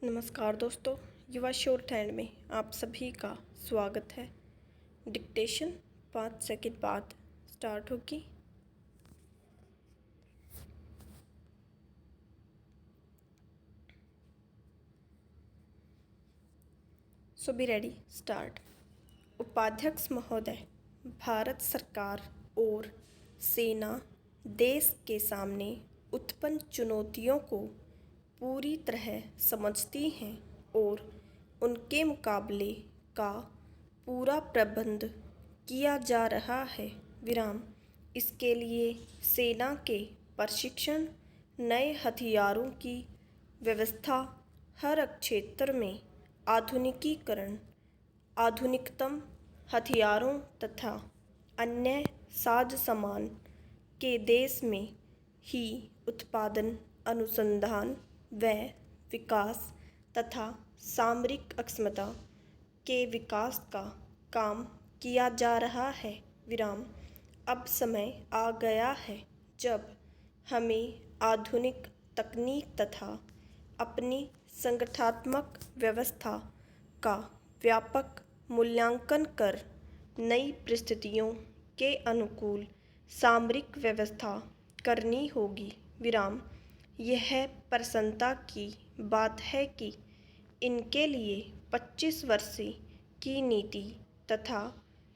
नमस्कार दोस्तों, युवा शोर हैंड में आप सभी का स्वागत है। डिक्टेशन 5 सेकंड बाद स्टार्ट होगी। सो बी रेडी, स्टार्ट। उपाध्यक्ष महोदय, भारत सरकार और सेना देश के सामने उत्पन्न चुनौतियों को पूरी तरह समझती हैं और उनके मुकाबले का पूरा प्रबंध किया जा रहा है। विराम। इसके लिए सेना के प्रशिक्षण, नए हथियारों की व्यवस्था, हर क्षेत्र में आधुनिकीकरण, आधुनिकतम हथियारों तथा अन्य साज सामान के देश में ही उत्पादन, अनुसंधान व विकास तथा सामरिक अक्षमता के विकास का काम किया जा रहा है। विराम। अब समय आ गया है जब हमें आधुनिक तकनीक तथा अपनी संगठनात्मक व्यवस्था का व्यापक मूल्यांकन कर नई परिस्थितियों के अनुकूल सामरिक व्यवस्था करनी होगी। विराम। यह प्रसन्नता की बात है कि इनके लिए 25 वर्ष की नीति तथा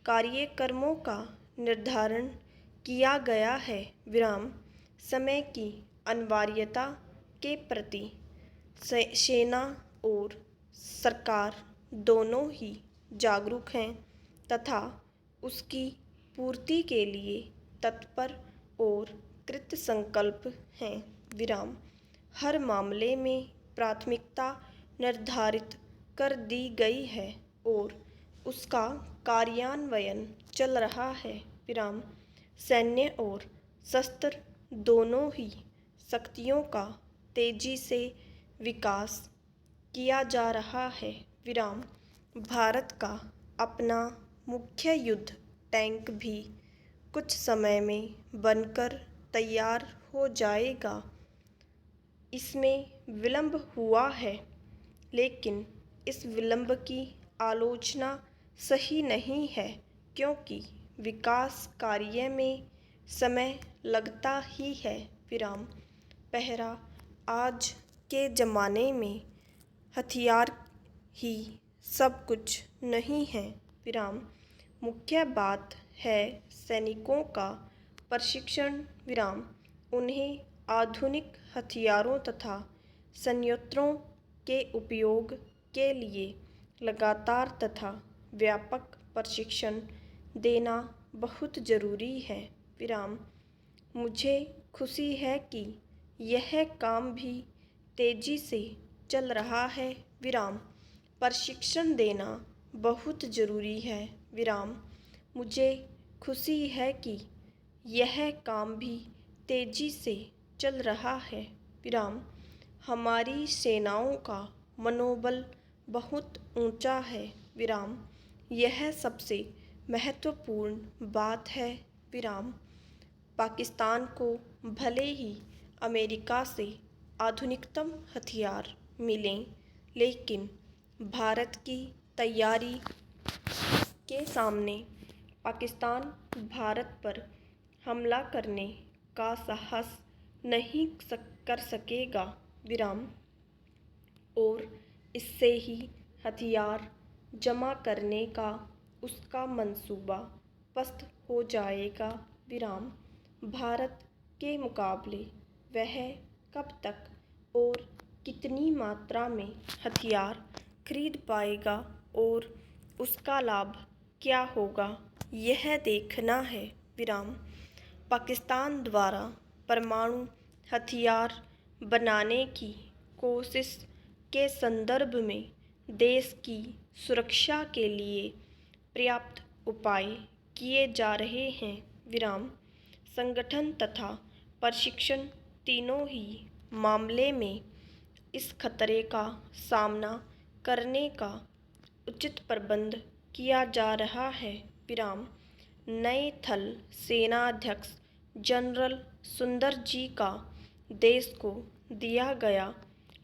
कार्यक्रमों का निर्धारण किया गया है। विराम। समय की अनिवार्यता के प्रति सेना और सरकार दोनों ही जागरूक हैं तथा उसकी पूर्ति के लिए तत्पर और कृत संकल्प हैं। विराम। हर मामले में प्राथमिकता निर्धारित कर दी गई है और उसका कार्यान्वयन चल रहा है। विराम। सैन्य और शस्त्र दोनों ही शक्तियों का तेजी से विकास किया जा रहा है। विराम। भारत का अपना मुख्य युद्ध टैंक भी कुछ समय में बनकर तैयार हो जाएगा। इसमें विलंब हुआ है, लेकिन इस विलंब की आलोचना सही नहीं है, क्योंकि विकास कार्य में समय लगता ही है। विराम। पहला, आज के ज़माने में हथियार ही सब कुछ नहीं है। विराम। मुख्य बात है सैनिकों का प्रशिक्षण। विराम। उन्हें आधुनिक हथियारों तथा संयंत्रों के उपयोग के लिए लगातार तथा व्यापक प्रशिक्षण देना बहुत जरूरी है। विराम। मुझे खुशी है कि यह काम भी तेजी से चल रहा है। विराम। प्रशिक्षण देना बहुत जरूरी है। विराम। मुझे खुशी है कि यह काम भी तेजी से चल रहा है। विराम। हमारी सेनाओं का मनोबल बहुत ऊंचा है। विराम। यह सबसे महत्वपूर्ण बात है। विराम। पाकिस्तान को भले ही अमेरिका से आधुनिकतम हथियार मिलें, लेकिन भारत की तैयारी के सामने पाकिस्तान भारत पर हमला करने का साहस नहीं कर सकेगा। विराम। और इससे ही हथियार जमा करने का उसका मंसूबा पस्त हो जाएगा। विराम। भारत के मुकाबले वह कब तक और कितनी मात्रा में हथियार खरीद पाएगा और उसका लाभ क्या होगा, यह देखना है। विराम। पाकिस्तान द्वारा परमाणु हथियार बनाने की कोशिश के संदर्भ में देश की सुरक्षा के लिए पर्याप्त उपाय किए जा रहे हैं। विराम। संगठन तथा प्रशिक्षण तीनों ही मामले में इस खतरे का सामना करने का उचित प्रबंध किया जा रहा है। विराम। नए थल सेनाध्यक्ष जनरल सुंदर जी का देश को दिया गया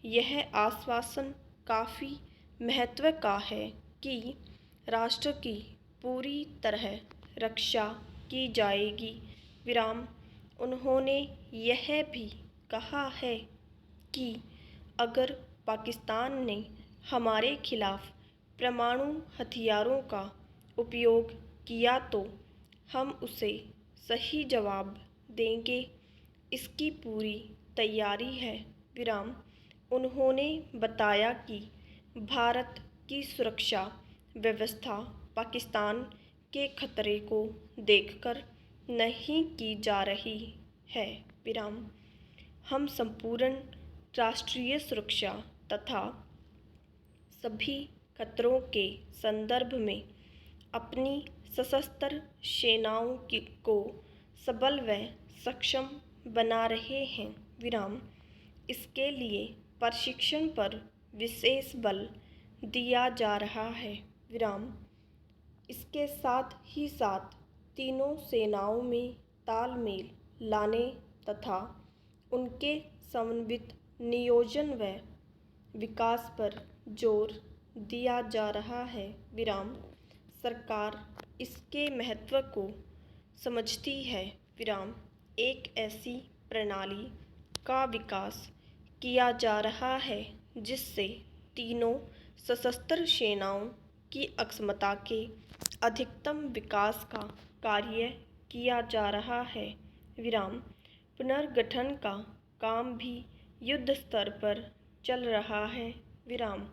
यह आश्वासन काफ़ी महत्व का है कि राष्ट्र की पूरी तरह रक्षा की जाएगी। विराम। उन्होंने यह भी कहा है कि अगर पाकिस्तान ने हमारे खिलाफ परमाणु हथियारों का उपयोग किया तो हम उसे सही जवाब देंगे। इसकी पूरी तैयारी है। विराम। उन्होंने बताया कि भारत की सुरक्षा व्यवस्था पाकिस्तान के खतरे को देखकर नहीं की जा रही है। विराम। हम संपूर्ण राष्ट्रीय सुरक्षा तथा सभी खतरों के संदर्भ में अपनी सशस्त्र सेनाओं को सबल व सक्षम बना रहे हैं। विराम। इसके लिए प्रशिक्षण पर विशेष बल दिया जा रहा है। विराम। इसके साथ ही साथ तीनों सेनाओं में तालमेल लाने तथा उनके समन्वित नियोजन व विकास पर जोर दिया जा रहा है। विराम। सरकार इसके महत्व को समझती है। विराम। एक ऐसी प्रणाली का विकास किया जा रहा है जिससे तीनों सशस्त्र सेनाओं की अक्षमता के अधिकतम विकास का कार्य किया जा रहा है। विराम। पुनर्गठन का काम भी युद्ध स्तर पर चल रहा है। विराम।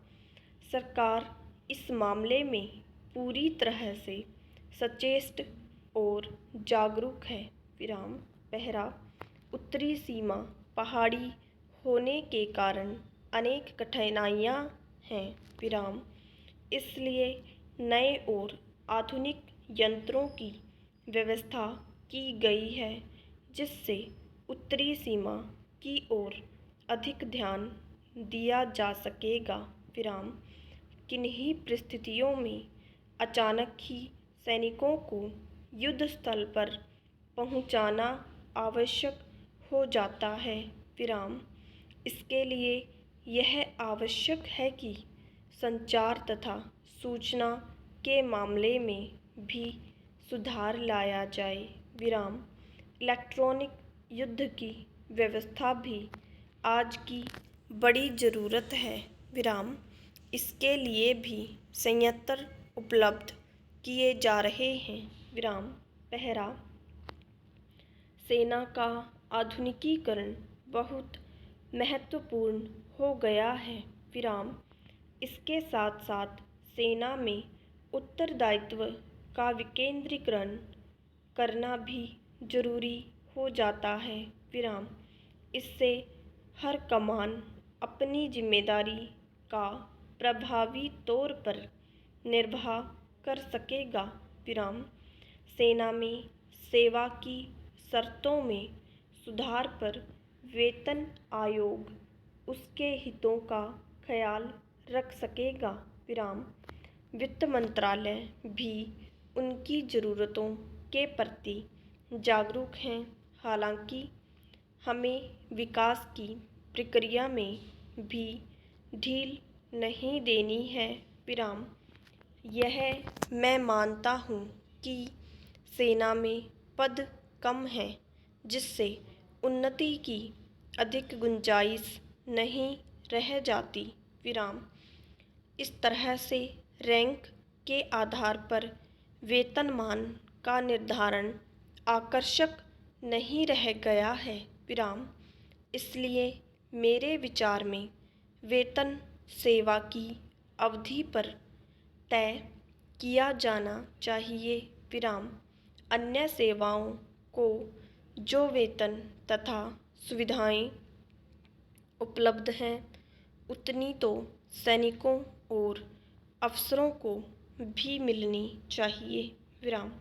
सरकार इस मामले में पूरी तरह से सचेत और जागरूक है। विराम। पहरा। उत्तरी सीमा पहाड़ी होने के कारण अनेक कठिनाइयाँ हैं। विराम। इसलिए नए और आधुनिक यंत्रों की व्यवस्था की गई है जिससे उत्तरी सीमा की ओर अधिक ध्यान दिया जा सकेगा। विराम। किन्हीं परिस्थितियों में अचानक ही सैनिकों को युद्ध स्थल पर पहुंचाना आवश्यक हो जाता है। विराम। इसके लिए यह आवश्यक है कि संचार तथा सूचना के मामले में भी सुधार लाया जाए। विराम। इलेक्ट्रॉनिक युद्ध की व्यवस्था भी आज की बड़ी ज़रूरत है। विराम। इसके लिए भी संयंत्र उपलब्ध किए जा रहे हैं। विराम। पहरा। सेना का आधुनिकीकरण बहुत महत्वपूर्ण हो गया है। विराम। इसके साथ साथ सेना में उत्तरदायित्व का विकेंद्रीकरण करना भी जरूरी हो जाता है। विराम। इससे हर कमान अपनी जिम्मेदारी का प्रभावी तौर पर निर्वाह कर सकेगा। विराम। सेना में सेवा की शर्तों में सुधार पर वेतन आयोग उसके हितों का ख्याल रख सकेगा। विराम। वित्त मंत्रालय भी उनकी ज़रूरतों के प्रति जागरूक है। हालांकि हमें विकास की प्रक्रिया में भी ढील नहीं देनी है। विराम। यह मैं मानता हूँ कि सेना में पद कम हैं जिससे उन्नति की अधिक गुंजाइश नहीं रह जाती। विराम। इस तरह से रैंक के आधार पर वेतनमान का निर्धारण आकर्षक नहीं रह गया है। विराम। इसलिए मेरे विचार में वेतन सेवा की अवधि पर तय किया जाना चाहिए। विराम। अन्य सेवाओं को जो वेतन तथा सुविधाएं उपलब्ध हैं उतनी तो सैनिकों और अफसरों को भी मिलनी चाहिए। विराम।